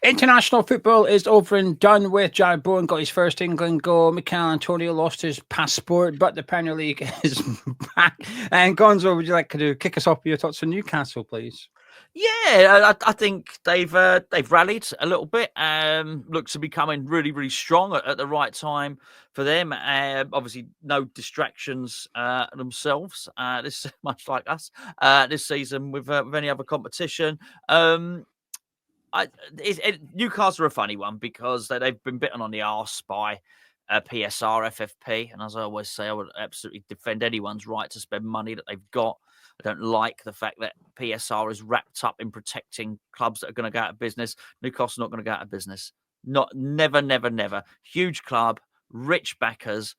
International football is over and done with. Jared Bowen got his first England goal. Mikel Antonio lost his passport, but the Premier League is back. And Gonzo, would you like to kick us off with your thoughts on Newcastle, please? Yeah, I think they've rallied a little bit. Looks to be coming really, really strong at the right time for them. Obviously, no distractions themselves. This much like us this season with any other competition. Newcastle are a funny one because they've been bitten on the arse by PSR, FFP, and as I always say, I would absolutely defend anyone's right to spend money that they've got. I don't like the fact that PSR is wrapped up in protecting clubs that are going to go out of business. Newcastle not going to go out of business. Never. Huge club, rich backers.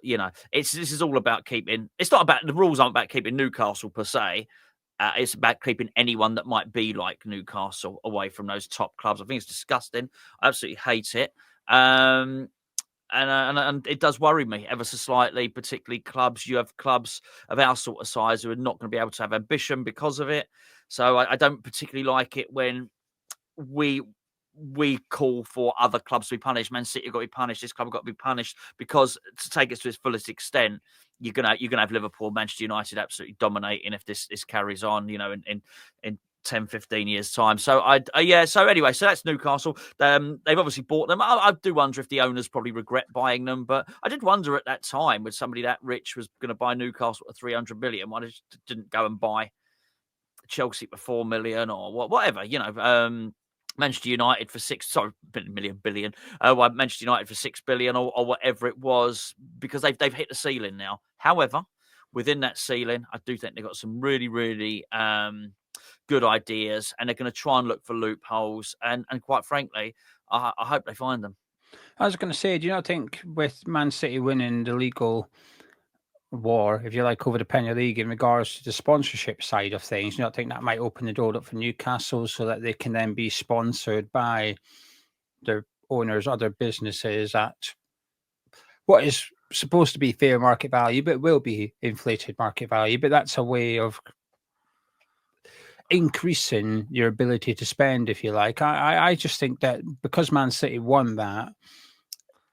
You know, this is all about keeping. It's not about the rules aren't about keeping Newcastle per se. It's about keeping anyone that might be like Newcastle away from those top clubs. I think it's disgusting. I absolutely hate it. And it does worry me ever so slightly, particularly clubs. You have clubs of our sort of size who are not going to be able to have ambition because of it. So I don't particularly like it when we call for other clubs to be punished. Man City have got to be punished. This club have got to be punished because to take it to its fullest extent, you're gonna have Liverpool, Manchester United absolutely dominating if this carries on. You know, in 10, 15 years time. So so anyway, so that's Newcastle. They've obviously bought them. I do wonder if the owners probably regret buying them, but I did wonder at that time when somebody that rich was going to buy Newcastle at 300 million, why they didn't go and buy Chelsea for 4 million or whatever, you know. Manchester United for billion. Manchester United for 6 billion or whatever it was, because they've hit the ceiling now. However, within that ceiling, I do think they've got some really, really good ideas, and they're going to try and look for loopholes. And quite frankly, I hope they find them. I was going to say, do you not think with Man City winning the legal war, if you like, over the Premier League in regards to the sponsorship side of things, you not think that might open the door up for Newcastle so that they can then be sponsored by their owners, other businesses at what is supposed to be fair market value, but will be inflated market value. But that's a way of increasing your ability to spend, if you like. I just think that because Man City won that,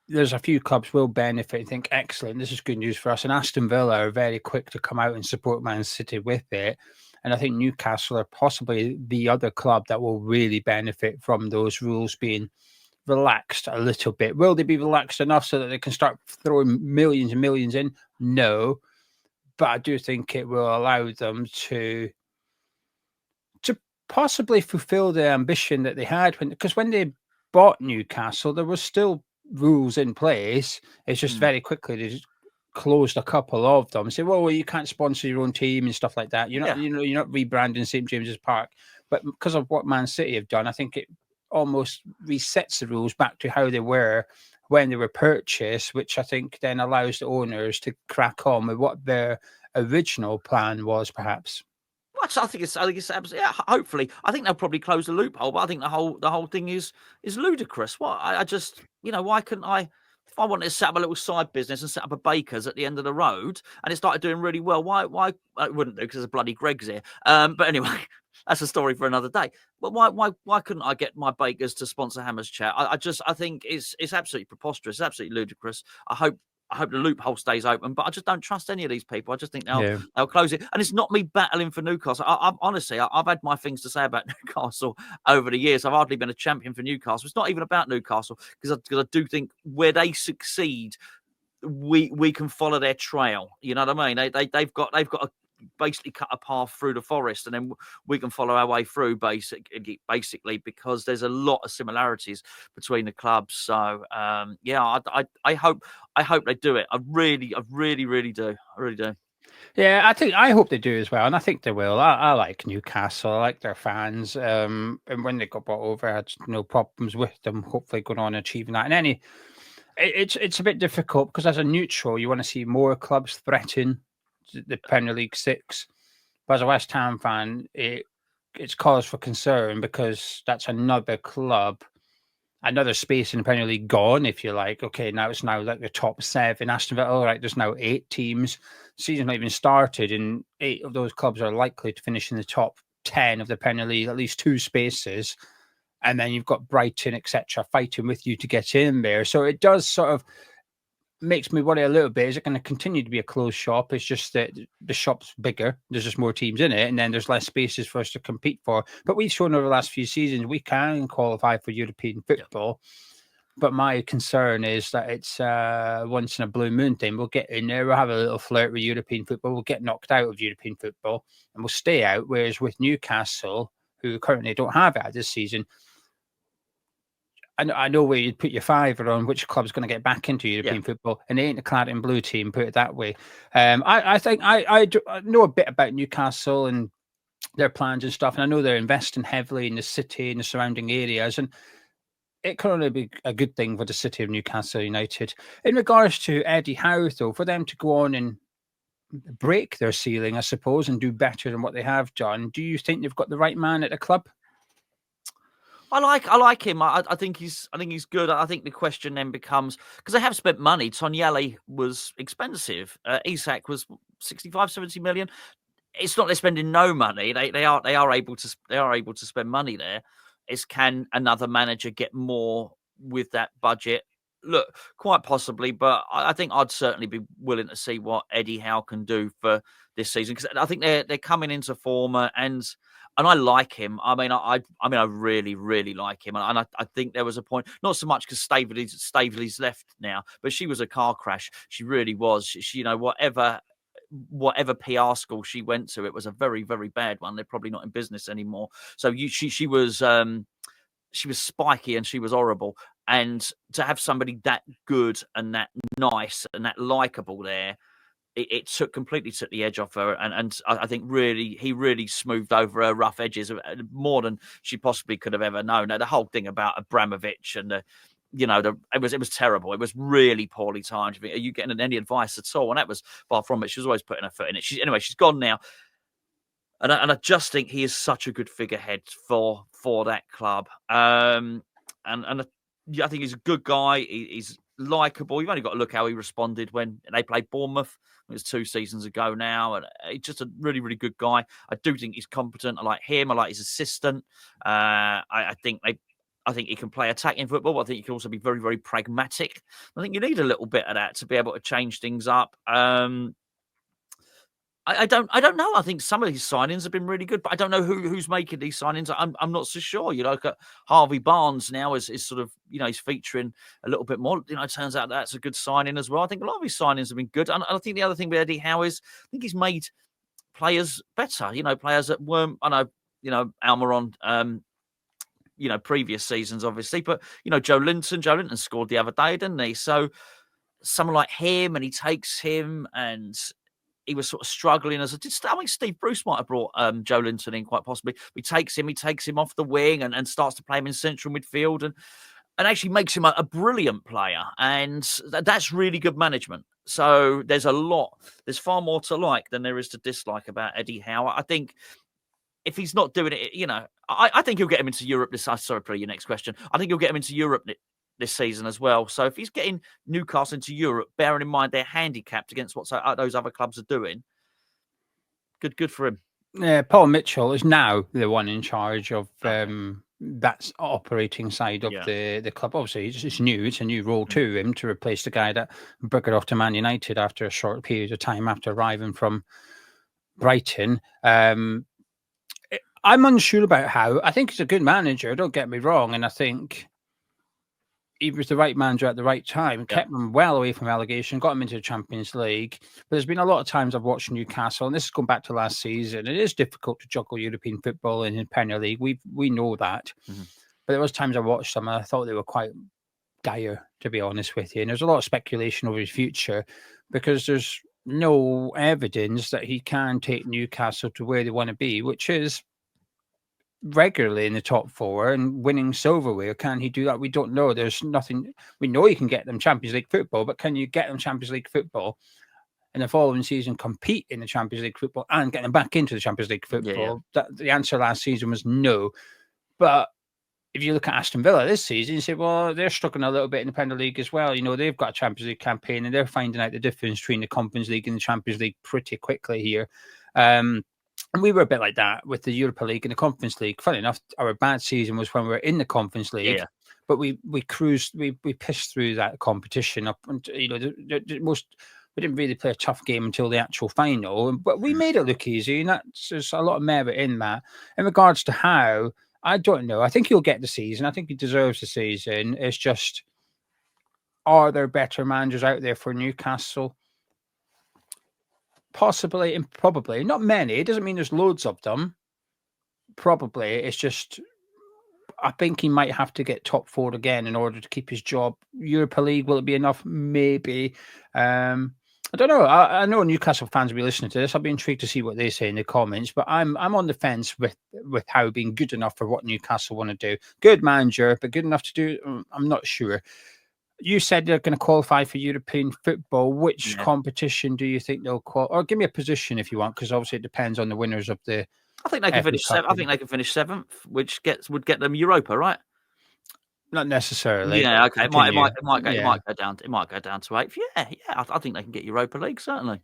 there's a few clubs will benefit and think, excellent, this is good news for us. And Aston Villa are very quick to come out and support Man City with it. And I think Newcastle are possibly the other club that will really benefit from those rules being relaxed a little bit. Will they be relaxed enough so that they can start throwing millions and millions in? No. But I do think it will allow them to possibly fulfill the ambition that they had because when they bought Newcastle, there was still rules in place. It's just very quickly they just closed a couple of them. Say, well, you can't sponsor your own team and stuff like that. You're not, you're not rebranding St. James's Park. But because of what Man City have done, I think it almost resets the rules back to how they were when they were purchased, which I think then allows the owners to crack on with what their original plan was, perhaps. Well, I think it's absolutely. Yeah, hopefully, I think they'll probably close the loophole. But I think the whole thing is ludicrous. What I just, why couldn't I? If I wanted to set up a little side business and set up a baker's at the end of the road and it started doing really well, why I wouldn't do because there's a bloody Greg's here. But anyway, that's a story for another day. But why couldn't I get my bakers to sponsor Hammer's Chat? I think it's absolutely preposterous. It's absolutely ludicrous. I hope the loophole stays open, but I just don't trust any of these people. I just think they'll close it. And it's not me battling for Newcastle. Honestly, I've had my things to say about Newcastle over the years. I've hardly been a champion for Newcastle. It's not even about Newcastle because I do think where they succeed, we can follow their trail. You know what I mean? They've got to basically cut a path through the forest and then we can follow our way through basically because there's a lot of similarities between the clubs. So I hope they do it. I really do. I really do. Yeah, I hope they do as well, and I think they will. I like Newcastle. I like their fans. And when they got brought over, I had no problems with them. Hopefully, going on and achieving that. And it's a bit difficult because as a neutral, you want to see more clubs threaten the Premier League 6. But as a West Ham fan, it's cause for concern because that's another club, another space in the Premier League gone, if you like. Okay, now it's like the top 7. Aston Villa, right, there's now 8 teams. Season's not even started, and 8 of those clubs are likely to finish in the top 10 of the Premier League, at least 2 spaces. and then you've got Brighton, etc., fighting with you to get in there. So it does sort of makes me worry a little bit. Is it going to continue to be a closed shop? It's just that the shop's bigger. There's just more teams in it, and then there's less spaces for us to compete for. But we've shown over the last few seasons we can qualify for European football. But my concern is that it's once in a blue moon thing. We'll get in there, we'll have a little flirt with European football, we'll get knocked out of European football, and we'll stay out. Whereas with Newcastle, who currently don't have it this season, I know where you'd put your fiver on which club's going to get back into European football, and they ain't a clad in blue team, put it that way. I think I know a bit about Newcastle and their plans and stuff, and I know they're investing heavily in the city and the surrounding areas, and it can only be a good thing for the city of Newcastle United. In regards to Eddie Howe, though, for them to go on and break their ceiling, I suppose, and do better than what they have done, do you think they've got the right man at the club? I like him. I think he's good. I think the question then becomes, because they have spent money. Tonyelli was expensive. Isak was 65, 70 million. It's not they're spending no money. They are able to spend money there. It's can another manager get more with that budget? Look, quite possibly, but I think I'd certainly be willing to see what Eddie Howe can do for this season, because I think they're coming into form and I like him. I mean, I really like him, and I think there was a point, not so much because Staveley's left now, but she was a car crash. She really was. She whatever PR school she went to, it was a very, very bad one. They're probably not in business anymore. So she was spiky and she was horrible. And to have somebody that good and that nice and that likable there, it completely took the edge off her, and I think he really smoothed over her rough edges more than she possibly could have ever known. Now, the whole thing about Abramovich and it was terrible. It was really poorly timed. Are you getting any advice at all? And that was far from it. She was always putting her foot in it. She's gone now, and I just think he is such a good figurehead for that club. I think he's a good guy. He's likable. You've only got to look how he responded when they played Bournemouth. It was 2 seasons ago now, and he's just a really, really good guy. I do think he's competent. I like him. I like his assistant. I think he can play attacking football, but I think he can also be very, very pragmatic. I think you need a little bit of that to be able to change things up. I don't know. I think some of his signings have been really good, but I don't know who's making these signings. I'm not so sure. You look at Harvey Barnes now is sort of, he's featuring a little bit more. It turns out that's a good signing as well. I think a lot of his signings have been good. And I think the other thing with Eddie Howe is I think he's made players better. Players that weren't, Almiron, previous seasons, obviously. But, Joe Linton scored the other day, didn't he? So someone like him, and he takes him, and he was sort of struggling I think Steve Bruce might have brought Joe Linton in, quite possibly. He takes him off the wing and starts to play him in central midfield and actually makes him a brilliant player. And that's really good management. So there's far more to like than there is to dislike about Eddie Howe. I think if he's not doing it, I think he'll get him into Europe sorry, your next question. I think he'll get him into Europe this season as well. So if he's getting Newcastle into Europe, bearing in mind they're handicapped against what those other clubs are doing, good for him. Yeah, Paul Mitchell is now the one in charge of that operating side of the club. Obviously, it's new. It's a new role to him to replace the guy that buggered off to Man United after a short period of time after arriving from Brighton. I'm unsure about Howe. I think he's a good manager, don't get me wrong, and I think he was the right manager at the right time, kept them well away from relegation, got them into the Champions League. But there's been a lot of times I've watched Newcastle, and this is going back to last season. It is difficult to juggle European football in the Premier League. We know that. Mm-hmm. But there was times I watched them, and I thought they were quite dire, to be honest with you. And there's a lot of speculation over his future because there's no evidence that he can take Newcastle to where they want to be, which is regularly in the top 4 and winning silverware. Can he do that? We don't know. There's nothing. We know he can get them Champions League football, but can you get them Champions League football in the following season, compete in the Champions League football and get them back into the Champions League football? The answer last season was no. But if you look at Aston Villa this season, you say, well, they're struggling a little bit in the Premier League as well. They've got a Champions League campaign and they're finding out the difference between the Conference League and the Champions League pretty quickly here. And we were a bit like that with the Europa League and the Conference League. Funny enough, our bad season was when we were in the Conference League, but we cruised, we pissed through that competition up, and the most. We didn't really play a tough game until the actual final, but we made it look easy, and there's a lot of merit in that. In regards to Howe, I don't know. I think he'll get the season. I think he deserves the season. It's just, are there better managers out there for Newcastle? Possibly and probably. Not many. It doesn't mean there's loads of them. Probably. It's just, I think he might have to get top 4 again in order to keep his job. Europa League, will it be enough? Maybe. I don't know. I know Newcastle fans will be listening to this. I'll be intrigued to see what they say in the comments. But I'm on the fence with Howe being good enough for what Newcastle want to do. Good manager, but good enough to do. I'm not sure. You said they're going to qualify for European football. Which competition do you think they'll qualify? Or give me a position if you want, because obviously it depends on the winners of the. I think they can finish seventh. I think they can finish 7th, which would get them Europa, right? Not necessarily. Yeah, okay. It might go down. It might go down to 8th. Yeah. I think they can get Europa League, certainly.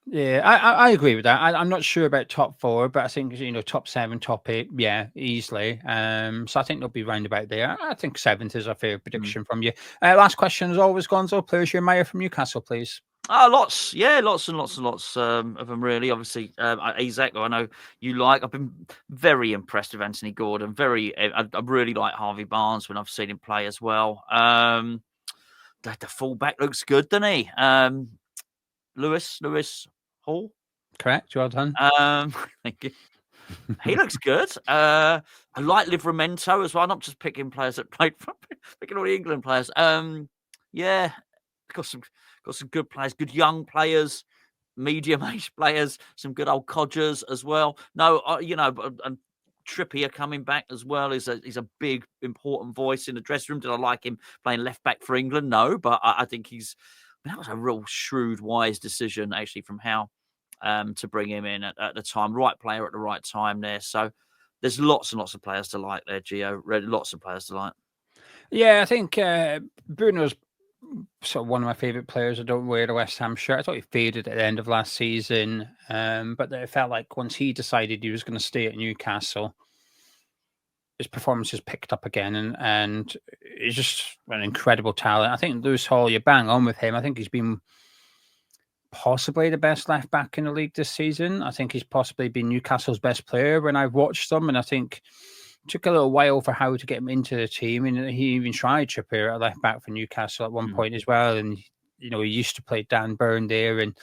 Yeah, I agree with that. I'm not sure about top 4, but I think top 7, top 8, yeah, easily. So I think they'll be round about there. I think 7th is a fair prediction from you. Last question as always, Gonzo. Players you admire from Newcastle, please. Lots and lots of them, really. Obviously, Isaac, I know you like. I've been very impressed with Anthony Gordon. I really like Harvey Barnes when I've seen him play as well. The fullback looks good, doesn't he? Lewis Hall. Correct. Well done. Thank you. He looks good. I like Livramento as well. Not just picking players that played for, picking all the England players. Yeah, got some good players, good young players, medium-aged players, some good old codgers as well. No, and Trippier coming back as well is a big, important voice in the dressing room. Did I like him playing left back for England? No, but I think that was a real shrewd, wise decision actually from Howe to bring him in at the time. Right player at the right time there. So there's lots and lots of players to like there, Geo. Lots of players to like. Yeah, I think Bruno's sort of one of my favourite players. I don't wear the West Ham shirt. I thought he faded at the end of last season, but it felt like once he decided he was going to stay at Newcastle, his performances picked up again, and he's just an incredible talent. I think Lewis Hall, you bang on with him. I think he's been possibly the best left back in the league this season. I think he's possibly been Newcastle's best player when I've watched them, and I think it took a little while for Howe to get him into the team, and he even tried Trippier at left back for Newcastle at one point as well. And he used to play Dan Burn there, and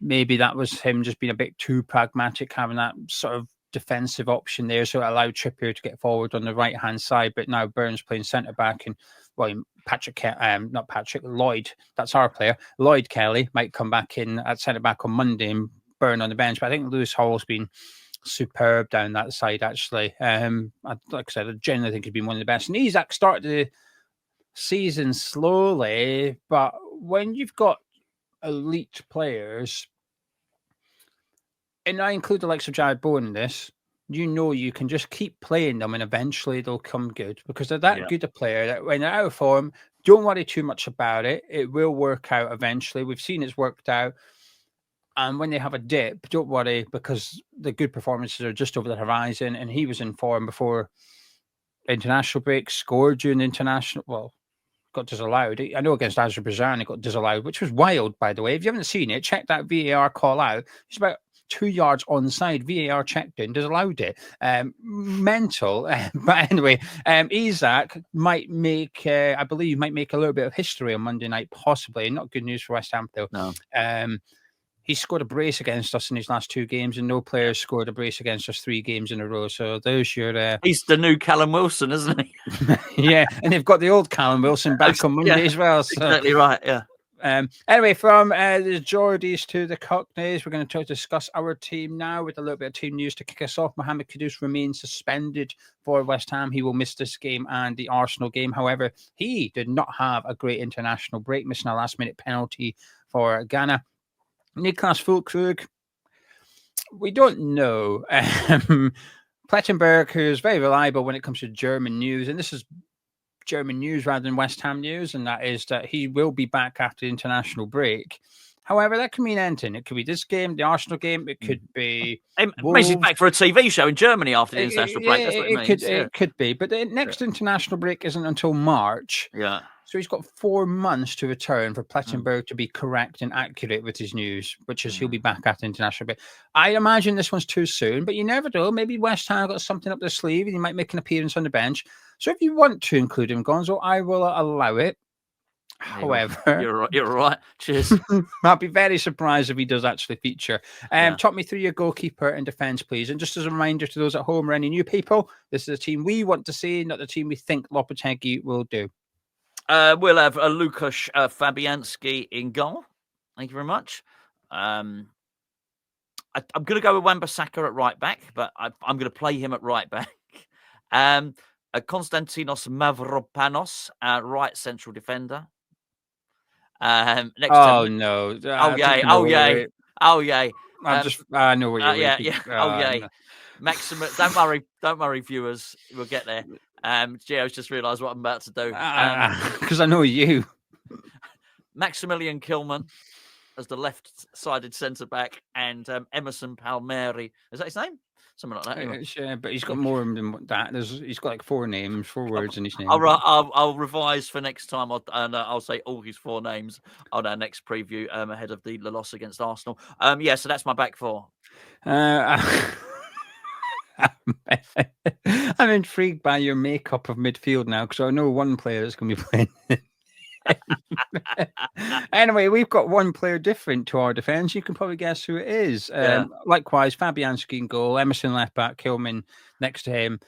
maybe that was him just being a bit too pragmatic, having that sort of defensive option there, so it allowed Trippier to get forward on the right hand side. But now Burns playing centre back, and Lloyd, that's our player. Lloyd Kelly might come back in at centre back on Monday and Burn on the bench. But I think Lewis Hall's been superb down that side, actually. Like I said, I generally think he's been one of the best. And Isaac started the season slowly, but when you've got elite players, and I include the likes of Jared Bowen in this, you can just keep playing them and eventually they'll come good because they're that good a player that when they're out of form, don't worry too much about it. It will work out eventually. We've seen it's worked out. And when they have a dip, don't worry because the good performances are just over the horizon. And he was in form before international break, scored during the international. Well, got disallowed. I know against Azerbaijan, it got disallowed, which was wild, by the way. If you haven't seen it, check that VAR call out. It's about 2 yards onside. VAR checked in, disallowed it. Mental. But anyway, Isaac might make, I believe, might make a little bit of history on Monday night, possibly. Not good news for West Ham, though. No. He scored a brace against us in his last 2 games, and no player scored a brace against us 3 games in a row. So there's your... He's the new Callum Wilson, isn't he? Yeah, and they've got the old Callum Wilson back on Monday as well. So. Exactly right, yeah. Anyway, from the Geordies to the Cockneys, we're going to discuss our team now with a little bit of team news to kick us off. Mohammed Kudus remains suspended for West Ham. He will miss this game and the Arsenal game. However, he did not have a great international break, missing a last-minute penalty for Ghana. Niclas Fullkrug, we don't know. Plettenberg, who's very reliable when it comes to German news, and this is German news rather than West Ham news, and that is that he will be back after the international break. However, that can mean anything. It could be this game, the Arsenal game. It could be Maybe he's back for a TV show in Germany after the international break. That's what it means. It could be. But the next international break isn't until March. Yeah. So he's got 4 months to return for Plettenberg to be correct and accurate with his news, which is he'll be back at the international break. I imagine this one's too soon, but you never know. Maybe West Ham got something up their sleeve and he might make an appearance on the bench. So if you want to include him, Gonzo, I will allow it. However, you're right. Cheers. I'll be very surprised if he does actually feature. Talk me through your goalkeeper and defence, please. And just as a reminder to those at home or any new people, this is a team we want to see, not the team we think Lopetegui will do. We'll have Łukasz Fabianski in goal. Thank you very much. I'm going to go with Wan-Bissaka at right back, but I'm going to play him at right back. Konstantinos Mavropanos, right central defender. No. I know what you're Maximum. Don't worry, viewers. We'll get there. Geo's just realised what I'm about to do. Because I know you. Maximilian Kilman as the left-sided centre-back, and Emerson Palmieri. Is that his name? Something like that. Anyway. Yeah, but he's got more than that. He's got like 4 names, 4 words in his name. I'll revise for next time, I'll say all his 4 names on our next preview ahead of the loss against Arsenal. So that's my back 4. I'm intrigued by your makeup of midfield now because I know one player that's going to be playing. Anyway, we've got one player different to our defence. You can probably guess who it is. Likewise, Fabianski in goal, Emerson left back, Kilman next to him,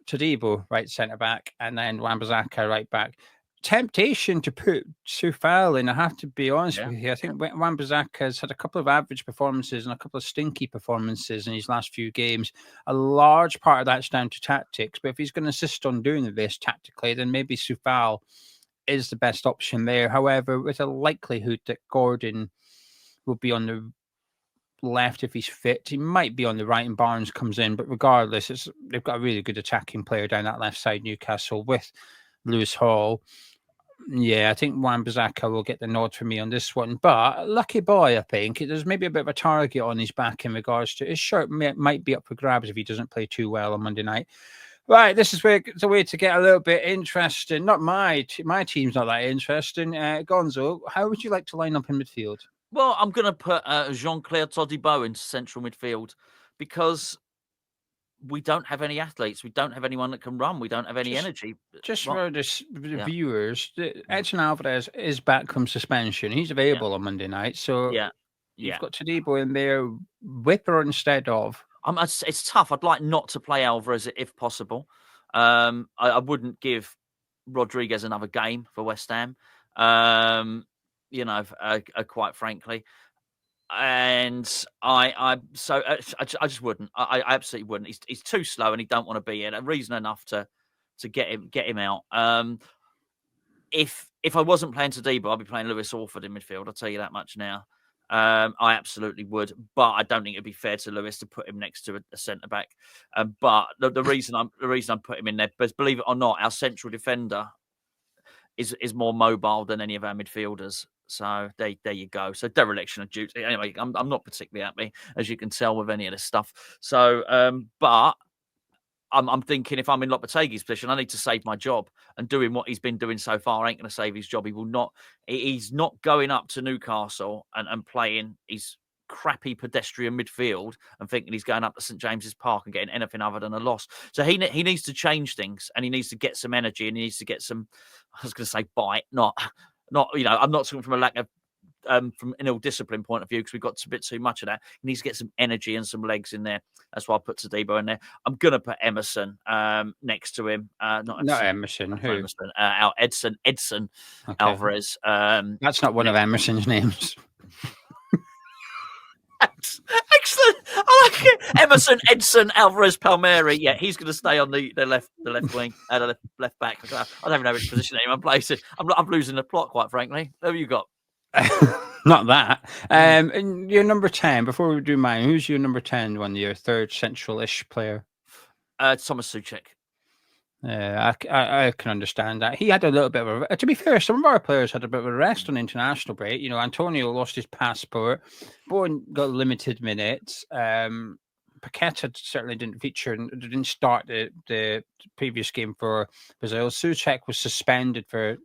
Todibo right centre back, and then Wan-Bissaka right back. Temptation to put Soufal in, I have to be honest with you. I think Wan-Bissaka has had a couple of average performances and a couple of stinky performances in his last few games. A large part of that's down to tactics, but if he's going to insist on doing this tactically, then maybe Soufal is the best option there. However, with a likelihood that Gordon will be on the left if he's fit, he might be on the right and Barnes comes in, but regardless, they've got a really good attacking player down that left side, Newcastle, with Lewis Hall. Yeah, I think Wan-Bissaka will get the nod for me on this one, but lucky boy, I think. There's maybe a bit of a target on his back in regards to his shirt might be up for grabs if he doesn't play too well on Monday night. Right, this is the way to get a little bit interesting. Not my team's not that interesting. Gonzo, how would you like to line up in midfield? Well, I'm going to put Jean-Claire Todibo into central midfield because we don't have any athletes. We don't have anyone that can run. We don't have any energy. Just for the viewers, Edson Alvarez is back from suspension. He's available on Monday night. So you've got Todibo in there, Whipper instead of. It's tough. I'd like not to play Alvarez if possible. I wouldn't give Rodriguez another game for West Ham. Quite frankly, and I just wouldn't. I absolutely wouldn't. He's too slow, and he don't want to be in. Reason enough to get him out. If I wasn't playing Todibo, I'd be playing Lewis Orford in midfield. I'll tell you that much now. I absolutely would, but I don't think it'd be fair to Lewis to put him next to a centre back. But the reason I'm putting him in there, because believe it or not, our central defender is more mobile than any of our midfielders. So there you go. So dereliction of duty. Anyway, I'm not particularly happy, as you can tell, with any of this stuff. So, but I'm thinking if I'm in Lopetegui's position, I need to save my job, and doing what he's been doing so far ain't going to save his job. He will not. He's not going up to Newcastle and playing his crappy pedestrian midfield and thinking he's going up to St James's Park and getting anything other than a loss. So he needs to change things, and he needs to get some energy, and he needs to get some. I was going to say bite, not. I'm not talking from a lack of. From an ill-discipline point of view, because we've got a bit too much of that. He needs to get some energy and some legs in there. That's why I put Todibo in there. I'm going to put Emerson next to him. Not Emerson. Who? Emerson. Edson Alvarez. That's not one of Emerson's names. Excellent. I like it. Emerson, Edson, Alvarez, Palmieri. Yeah, he's going to stay on the left wing, the left back. I don't even know which position anyone plays it. I'm losing the plot, quite frankly. Who have you got? Not that. And your number 10, before we do mine, who's your number 10 one, your third central-ish player? Thomas Souček. I can understand that. He had a little bit of a. To be fair, some of our players had a bit of a rest on international break. Antonio lost his passport. Bowen got limited minutes. Paqueta certainly didn't feature and didn't start the previous game for Brazil. Souček was suspended for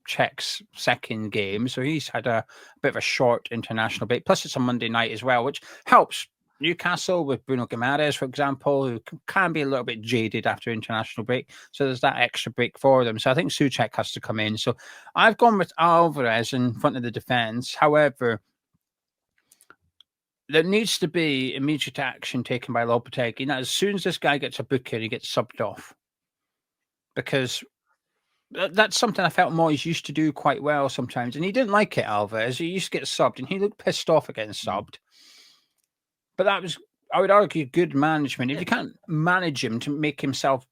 Czech's second game, so he's had a bit of a short international break. Plus, it's a Monday night as well, which helps Newcastle with Bruno Guimaraes, for example, who can be a little bit jaded after international break. So there's that extra break for them. So I think Souček has to come in. So I've gone with Alvarez in front of the defence. However, there needs to be immediate action taken by Lopetegui. Now, as soon as this guy gets a booking, he gets subbed off. Because that's something I felt Moyes used to do quite well sometimes. And he didn't like it, Alvarez. He used to get subbed, and he looked pissed off at getting subbed. But that was, I would argue, good management. If you can't manage him to make himself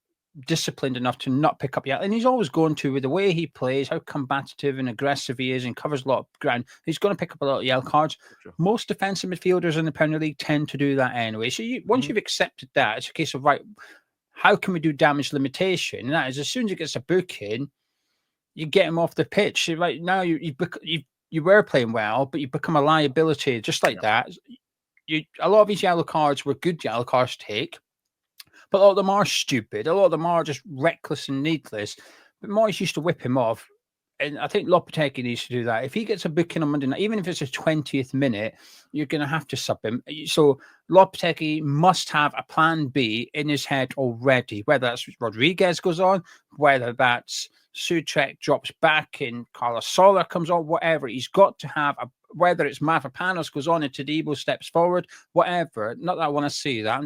disciplined enough to not pick up yet, and he's always going to, with the way he plays, how combative and aggressive he is and covers a lot of ground, he's going to pick up a lot of yellow cards. Sure. Most defensive midfielders in the Premier League tend to do that anyway. So once you've accepted that, it's a case of, right, how can we do damage limitation? And that is, as soon as he gets a booking, you get him off the pitch. Right now, you were playing well, but you become a liability just like that. A lot of these yellow cards were good yellow cards to take, but a lot of them are stupid. A lot of them are just reckless and needless. But Moyes used to whip him off, and I think Lopetegui needs to do that. If he gets a booking on Monday night, even if it's a 20th minute, you're going to have to sub him. So Lopetegui must have a plan B in his head already, whether that's Rodriguez goes on, whether that's Souček drops back and Carlos Soler comes on, whatever. He's got to have whether it's Mavropanos goes on and Todibo steps forward, whatever. Not that I want to see that.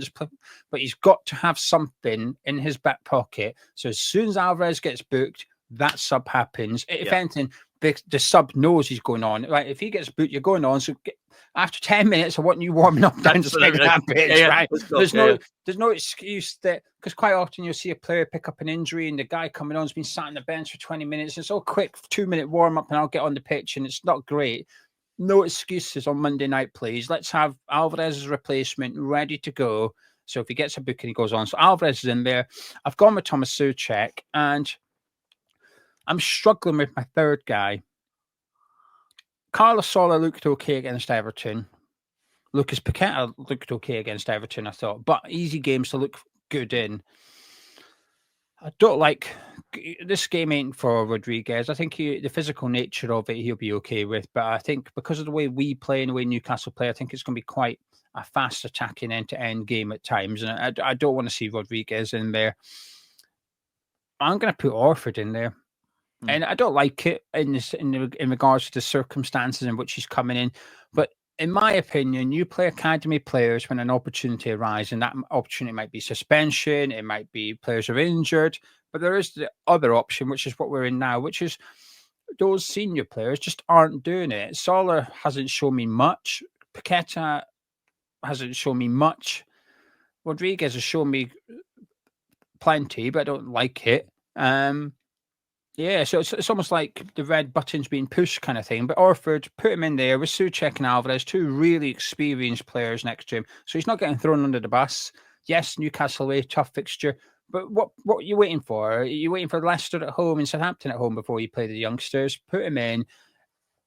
But he's got to have something in his back pocket. So as soon as Alvarez gets booked, that sub happens. If anything, the sub knows he's going on. Right? If he gets booked, you're going on. So after 10 minutes, I want you warming up down that pitch, right? There's no excuse that, because quite often you'll see a player pick up an injury and the guy coming on has been sat on the bench for 20 minutes. It's all quick 2-minute warm up and I'll get on the pitch, and it's not great. No excuses on Monday night, please. Let's have Alvarez's replacement ready to go. So if he gets a booking, he goes on. So Alvarez is in there. I've gone with Thomas Souček, and I'm struggling with my third guy. Carlos Soler looked okay against Everton. Lucas Paqueta looked okay against Everton, I thought. But easy games to look good in. I don't like this game. Ain't for Rodriguez. I think the physical nature of it, he'll be okay with. But I think because of the way we play and the way Newcastle play, I think it's going to be quite a fast attacking end-to-end game at times. And I don't want to see Rodriguez in there. I'm going to put Orford in there. And I don't like it in regards to the circumstances in which he's coming in. But in my opinion, you play academy players when an opportunity arises, and that opportunity might be suspension, it might be players are injured, but there is the other option, which is what we're in now, which is those senior players just aren't doing it. Soler hasn't shown me much. Paqueta hasn't shown me much. Rodriguez has shown me plenty, but I don't like it. Yeah, so it's almost like the red button's being pushed kind of thing. But Orford, put him in there with Souček and Alvarez, two really experienced players next to him. So he's not getting thrown under the bus. Yes, Newcastle away, tough fixture. But what are you waiting for? Are you waiting for Leicester at home and Southampton at home before you play the youngsters? Put him in.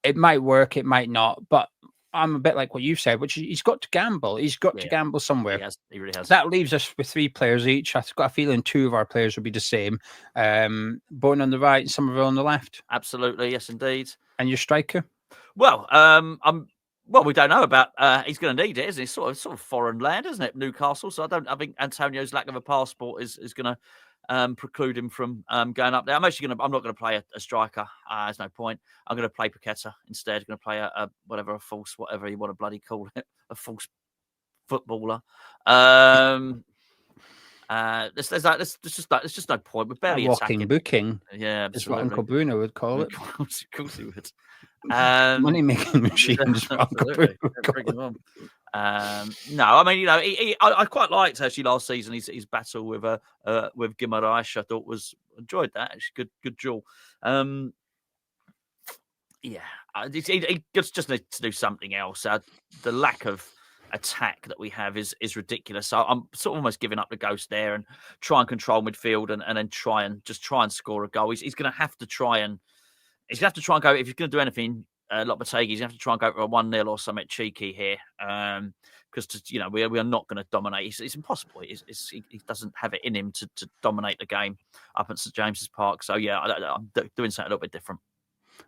It might work, it might not. But I'm a bit like what you've said, which is he's got to gamble. He's got to gamble somewhere. He really has. That leaves us with 3 players each. I've got a feeling 2 of our players will be the same. Bowen on the right and Somerville on the left. Absolutely, yes, indeed. And your striker? Well, we don't know about. He's going to need it, isn't he? Sort of foreign land, isn't it? Newcastle. So I think Antonio's lack of a passport is going to preclude him from going up there. I'm not going to play a striker. There's no point. I'm going to play Paqueta instead. I'm going to play a false, whatever you want to bloody call it, a false footballer. There's just no point. We're barely a walking attacking. Booking. Yeah, is what Uncle Bruno would call it. Of course he would. Money making machines. No, I mean, I quite liked actually last season his battle with Guimaraes. I thought enjoyed that. Actually, good duel. He just needs to do something else. The lack of attack that we have is ridiculous. So I'm sort of almost giving up the ghost there and try and control midfield and then try and score a goal. He's going to have to try and go, if he's going to do anything, Lopetegui, he's going to have to try and go for a 1-0 or something cheeky here. Because we are not going to dominate. It's impossible. He doesn't have it in him to dominate the game up at St James's Park. So yeah, I'm doing something a little bit different.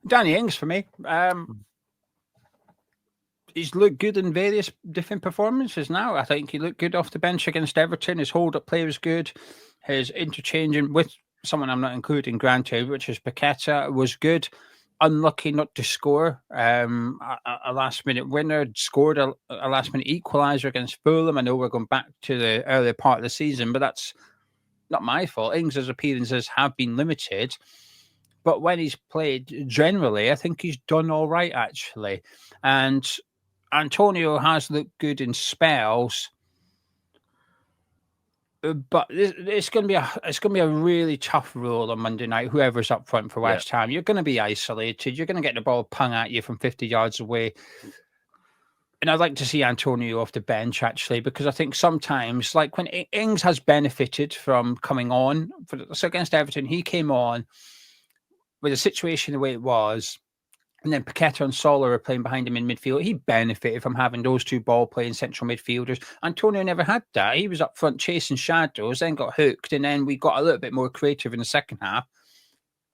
Danny Ings for me. He's looked good in various different performances now. I think he looked good off the bench against Everton. His hold-up play was good. His interchanging with someone I'm not including, granted, which is Paqueta, was good. Unlucky not to score. A last-minute winner, scored a last-minute equaliser against Fulham. I know we're going back to the earlier part of the season, but that's not my fault. Ings' appearances have been limited. But when he's played, generally, I think he's done all right, actually. And Antonio has looked good in spells, but it's going to be a really tough role on Monday night. Whoever's up front for West Ham, you're going to be isolated. You're going to get the ball pung at you from 50 yards away. And I'd like to see Antonio off the bench, actually, because I think sometimes, like when Ings has benefited from coming on, so against Everton, he came on with the situation the way it was. And then Paqueta and Soler are playing behind him in midfield. He benefited from having those two ball-playing central midfielders. Antonio never had that. He was up front chasing shadows, then got hooked, and then we got a little bit more creative in the second half.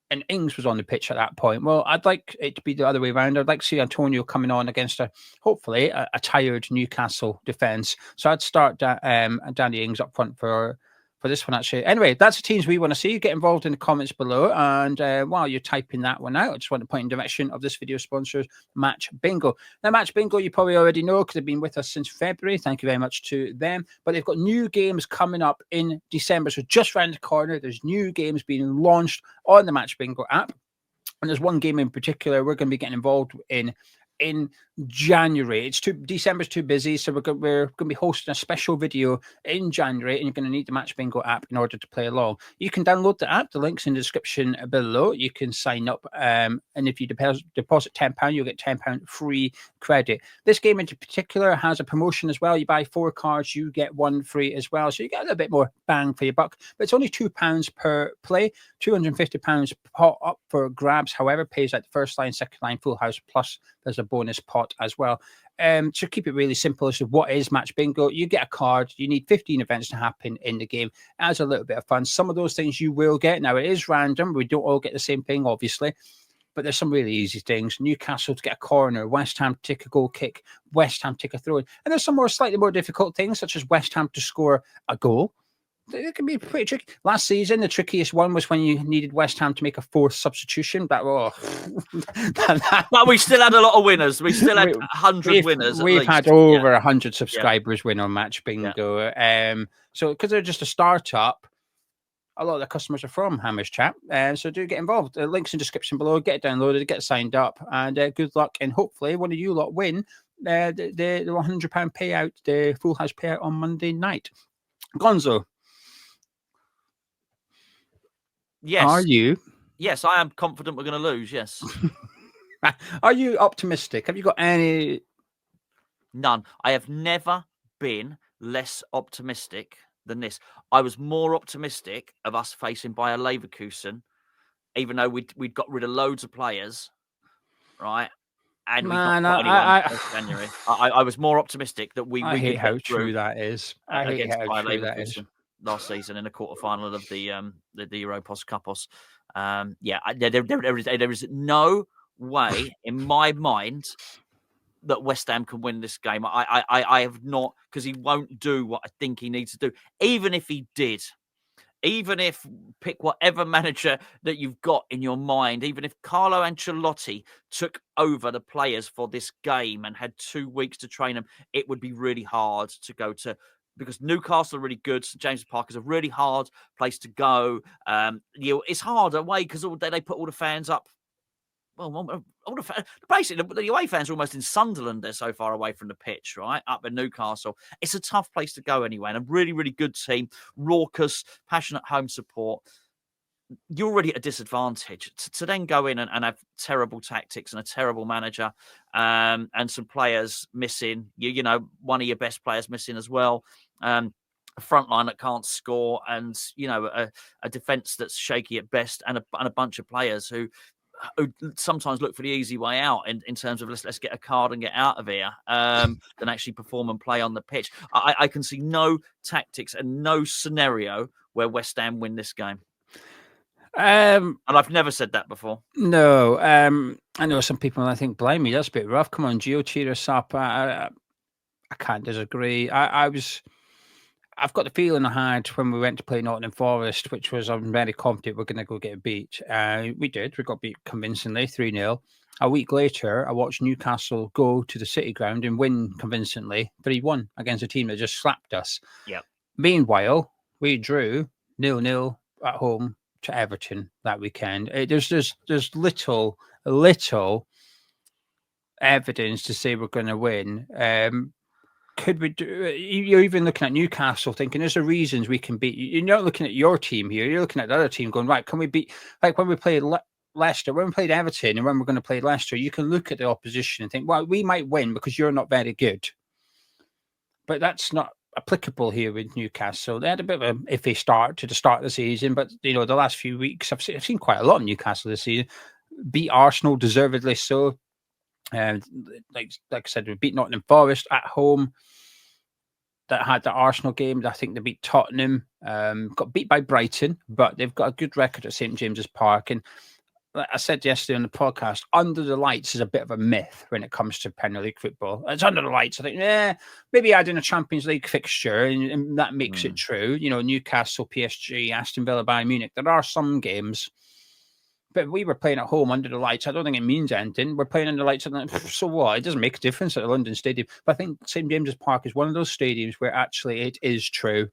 And Ings was on the pitch at that point. Well, I'd like it to be the other way around. I'd like to see Antonio coming on against hopefully a tired Newcastle defence. So I'd start Danny Ings up front for this one, actually. Anyway, that's the teams we want to see. Get involved in the comments below. And while you're typing that one out, I just want to point in direction of this video sponsors, Match Bingo. Now, Match Bingo, you probably already know because they've been with us since February. Thank you very much to them. But they've got new games coming up in December. So just around the corner, there's new games being launched on the Match Bingo app. And there's one game in particular we're going to be getting involved in January. December's too busy, so we're going to be hosting a special video in January, and you're going to need the Match Bingo app in order to play along. You can download the app. The link's in the description below. You can sign up, and if you deposit £10, you'll get £10 free credit. This game in particular has a promotion as well. You buy 4 cards, you get 1 free as well, so you get a little bit more bang for your buck. But it's only £2 per play, £250 up for grabs. However, pays like the first line, second line, full house, plus there's a bonus pot as well. To keep it really simple, so what is Match Bingo? You get a card, you need 15 events to happen in the game. It adds a little bit of fun. Some of those things you will get. Now, it is random. We don't all get the same thing, obviously, but there's some really easy things. Newcastle to get a corner, West Ham to take a goal kick, West Ham to take a throw in. And there's some slightly more difficult things, such as West Ham to score a goal. It can be pretty tricky. Last season, the trickiest one was when you needed West Ham to make a 4th substitution. But we still had a lot of winners. We still had 100 winners. We've had over 100 subscribers win on Match Bingo. So because they're just a startup, a lot of the customers are from Hammers Chat. So do get involved. The link's in the description below. Get it downloaded, get signed up, and good luck. And hopefully one of you lot win the £100 payout, the full house payout on Monday night. Gonzo. Yes. Are you? Yes, I am confident we're going to lose, yes. Are you optimistic? Have you got any? None. I have never been less optimistic than this. I was more optimistic of us facing Bayer Leverkusen, even though we'd got rid of loads of players, right? And we got anyone in January. I was more optimistic that we hate how true that is. I hate how true that is. Last season in the quarterfinal of the Europos Cupos. There is no way in my mind that West Ham can win this game. I have not, because he won't do what I think he needs to do. Even if he did, even if pick whatever manager that you've got in your mind, even if Carlo Ancelotti took over the players for this game and had 2 weeks to train them, it would be really hard to go to. Because Newcastle are really good. St James's Park is a really hard place to go. It's hard away because they put all the fans up. Well, basically, the away fans are almost in Sunderland. They're so far away from the pitch, right? Up in Newcastle. It's a tough place to go anyway. And a really, really good team. Raucous, passionate home support. you're already at a disadvantage. To then go in and have terrible tactics and a terrible manager, and some players missing, you know, one of your best players missing as well, a front line that can't score, and, you know, a defence that's shaky at best, and a bunch of players who sometimes look for the easy way out in terms of let's get a card and get out of here, than actually perform and play on the pitch. I can see no tactics and no scenario where West Ham win this game. And I've never said that before. No, I know some people, I think, blame me. That's a bit rough. Come on, Geo, cheer us up. I can't disagree. I've got the feeling I had when we went to play Nottingham Forest, which was I'm very confident we're going to go get a beat. We did. We got beat convincingly, 3-0. A week later, I watched Newcastle go to the City Ground and win convincingly, 3-1 against a team that just slapped us. Yeah. Meanwhile, we drew 0-0 at home to Everton that weekend. There's little evidence to say we're going to win. Could we do? You're even looking at Newcastle, thinking there's a reasons we can beat you. You're not looking at your team here. You're looking at the other team, going, right? Can we beat? Like when we played Leicester, when we played Everton, and when we're going to play Leicester, you can look at the opposition and think, well, we might win because you're not very good. But that's not applicable here with Newcastle. They had a bit of an iffy start to the start of the season, but you know, the last few weeks I've seen quite a lot of Newcastle this season. Beat Arsenal, deservedly so. Like I said, we beat Nottingham Forest at home. That had the Arsenal game. I think they beat Tottenham. Got beat by Brighton, but they've got a good record at St James's Park. And like I said yesterday on the podcast, under the lights is a bit of a myth when it comes to Premier League football. It's under the lights. I think, maybe adding a Champions League fixture and that makes it true. You know, Newcastle, PSG, Aston Villa, Bayern Munich. There are some games. But we were playing at home under the lights. I don't think it means anything. We're playing under the lights. And so what? It doesn't make a difference at the London Stadium. But I think St James's Park is one of those stadiums where actually it is true.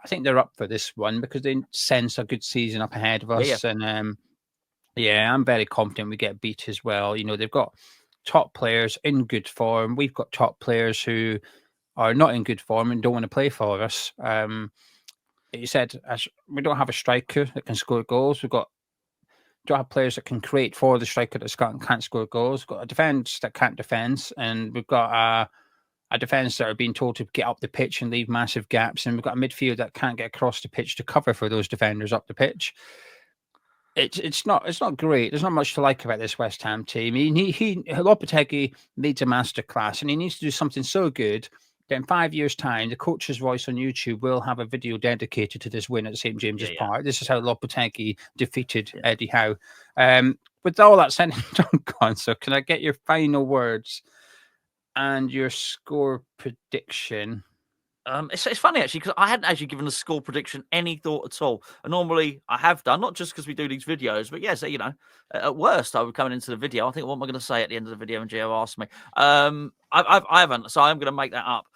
I think they're up for this one because they sense a good season up ahead of us. Yeah. And I'm very confident we get beat as well. You know, they've got top players in good form. We've got top players who are not in good form and don't want to play for us. You said we don't have a striker that can score goals. We've got don't have players that can create for the striker that can't score goals. We've got a defence that can't defence, and we've got a defence that are being told to get up the pitch and leave massive gaps, and we've got a midfield that can't get across the pitch to cover for those defenders up the pitch. It's not great. There's not much to like about this West Ham team. Lopetegui needs a masterclass, and he needs to do something so good that in 5 years' time, the coach's voice on YouTube will have a video dedicated to this win at St James's Park. This is how Lopetegui defeated Eddie Howe. With all that said and done, Gonzo, can I get your final words and your score prediction? It's funny actually because I hadn't actually given a score prediction any thought at all. And normally I have done, not just because we do these videos, but yes, you know, at worst I would come into the video. I think what am I going to say at the end of the video? And Geo asked me. I haven't, so I'm going to make that up.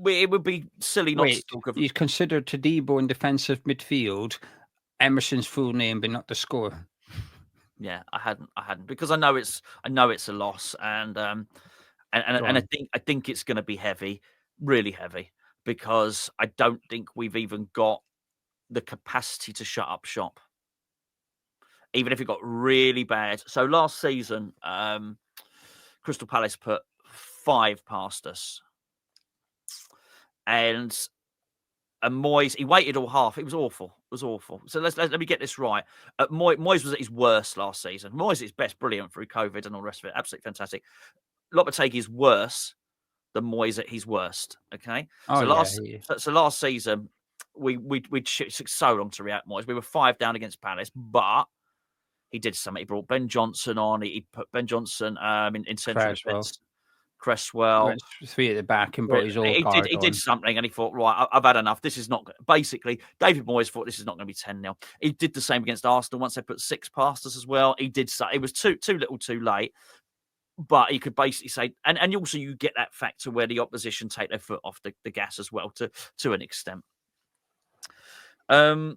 It would be silly not to talk of. You considered Todibo in defensive midfield, Emerson's full name, but not the score. Yeah, I hadn't because I know it's a loss, and I think it's going to be heavy, really heavy, because I don't think we've even got the capacity to shut up shop, even if it got really bad. So last season, Crystal Palace put 5 past us, and Moyes, he waited all half. It was awful. So let me get this right. Moyes was at his worst last season. Moyes at his best, brilliant through COVID and all the rest of it. Absolutely fantastic. Lopetegui is worse than Moyes at his worst. Okay. So last season, we took so long to react. Moyes. We were 5 down against Palace, but he did something. He brought Ben Johnson on. He put Ben Johnson in central defence. Cresswell, 3 at the back, and brought his old guard. He did something, and he thought, right, I've had enough. This is not basically. David Moyes thought this is not going to be 10-0. He did the same against Arsenal once they put 6 past us as well. He did so. It was too little, too late. But you could basically say, and also you get that factor where the opposition take their foot off the gas as well to an extent. I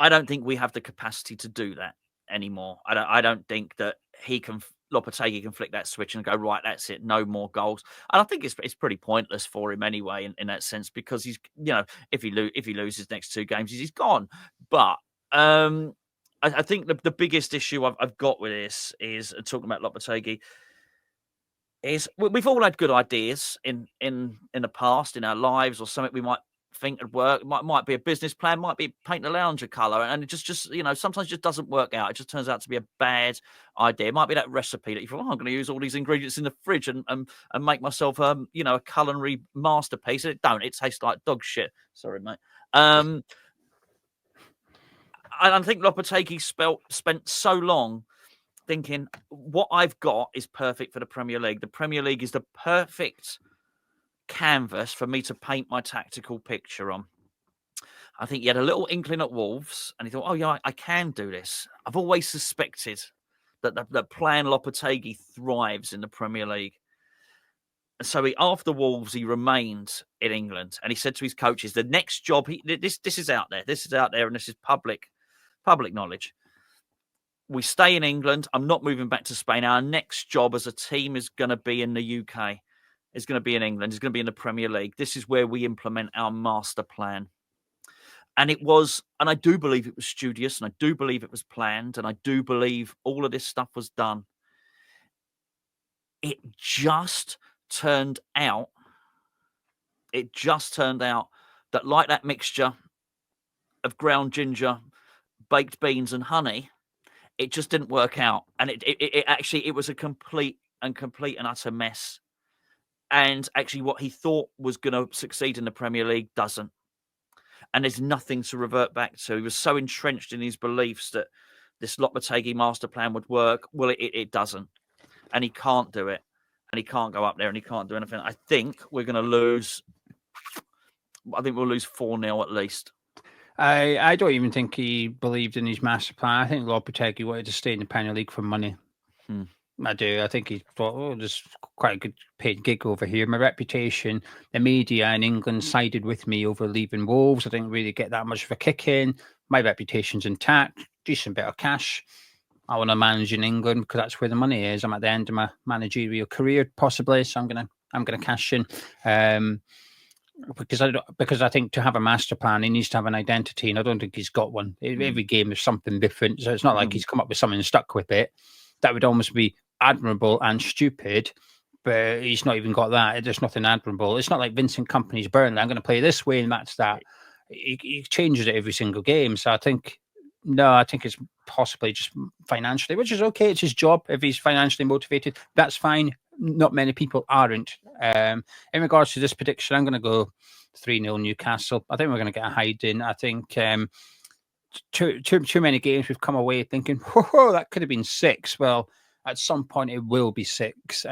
don't think we have the capacity to do that anymore. I don't think that he can Lopetegui can flick that switch and go, right, that's it, no more goals. And I think it's pretty pointless for him anyway in that sense, because he's, if he loses next 2 games, he's gone. But I think the biggest issue I've got with this is, talking about Lopetegui, is we've all had good ideas in the past in our lives, or something we might think would work. Might be a business plan, might be paint the lounge a colour, and it just sometimes just doesn't work out. It just turns out to be a bad idea. It might be that recipe that you thought, I'm going to use all these ingredients in the fridge and make myself a culinary masterpiece. And it tastes like dog shit. Sorry, mate. I think Lopetegui spent so long thinking, what I've got is perfect for the Premier League. The Premier League is the perfect canvas for me to paint my tactical picture on. I think he had a little inkling at Wolves, and he thought, oh yeah, I can do this. I've always suspected that the plan Lopetegui thrives in the Premier League. And so after Wolves, he remained in England, and he said to his coaches, the next job, this is out there, and this is public knowledge. We stay in England. I'm not moving back to Spain. Our next job as a team is going to be in the UK. It's going to be in England. It's going to be in the Premier League. This is where we implement our master plan. And it was, and I do believe it was studious, and I do believe it was planned, and I do believe all of this stuff was done. It just turned out that, like that mixture of ground ginger, baked beans and honey, it just didn't work out. And it was a complete and utter mess. And actually what he thought was going to succeed in the Premier League doesn't. And there's nothing to revert back to. He was so entrenched in his beliefs that this Lopetegui master plan would work. Well, it doesn't. And he can't do it. And he can't go up there, and he can't do anything. I think we're going to lose. I think we'll lose 4-0 at least. I don't even think he believed in his master plan. I think Lopetegui wanted to stay in the Premier League for money. I do. I think he thought, there's quite a good paid gig over here. My reputation, the media in England sided with me over leaving Wolves. I didn't really get that much of a kick in. My reputation's intact, decent bit of cash. I want to manage in England because that's where the money is. I'm at the end of my managerial career, possibly, so I'm gonna cash in. Because I think to have a master plan, he needs to have an identity, and I don't think he's got one. Every game is something different, so it's not like he's come up with something and stuck with it. That would almost be admirable and stupid, but he's not even got that. There's nothing admirable. It's not like Vincent Kompany's Burnley. I'm going to play this way and that's that. He changes it every single game. So I think it's possibly just financially, which is okay. It's his job. If he's financially motivated, that's fine. Not many people aren't. In regards to this prediction, I'm going to go 3-0 Newcastle. I think we're going to get a hiding. I think too many games we've come away thinking, whoa, that could have been 6. Well, at some point it will be 6.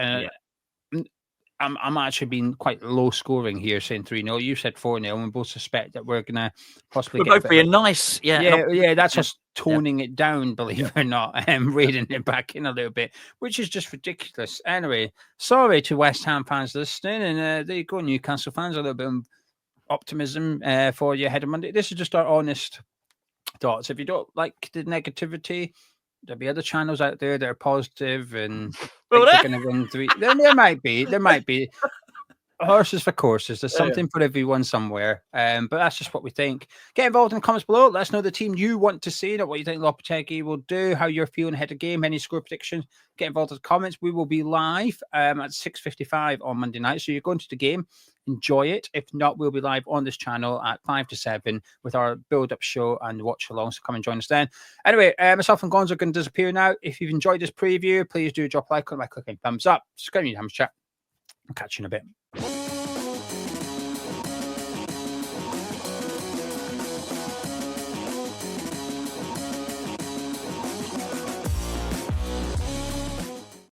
I'm actually being quite low scoring here, saying 3-0. You said 4-0, and we both suspect that we're going to possibly get both being nice. Yeah, that's just toning it down, believe it or not, reading it back in a little bit, which is just ridiculous. Anyway, sorry to West Ham fans listening, and there you go, Newcastle fans, a little bit of optimism for you ahead of Monday. This is just our honest thoughts. If you don't like the negativity, there'll be other channels out there that are positive and they're going to win 3. There might be horses for courses. There's something for everyone somewhere. But that's just what we think. Get involved in the comments below. Let us know the team you want to see, not what you think Lopetegui will do, how you're feeling ahead of game, any score predictions. Get involved in the comments. We will be live at 6:55 on Monday night. So you're going to the game. Enjoy it. If not, we'll be live on this channel at 5 to 7 with our build-up show and watch along. So come and join us then. Anyway, myself and Gonzo are going to disappear now. If you've enjoyed this preview, please do drop a like on by clicking thumbs up. Subscribe to the chat. I'll catch you in a bit.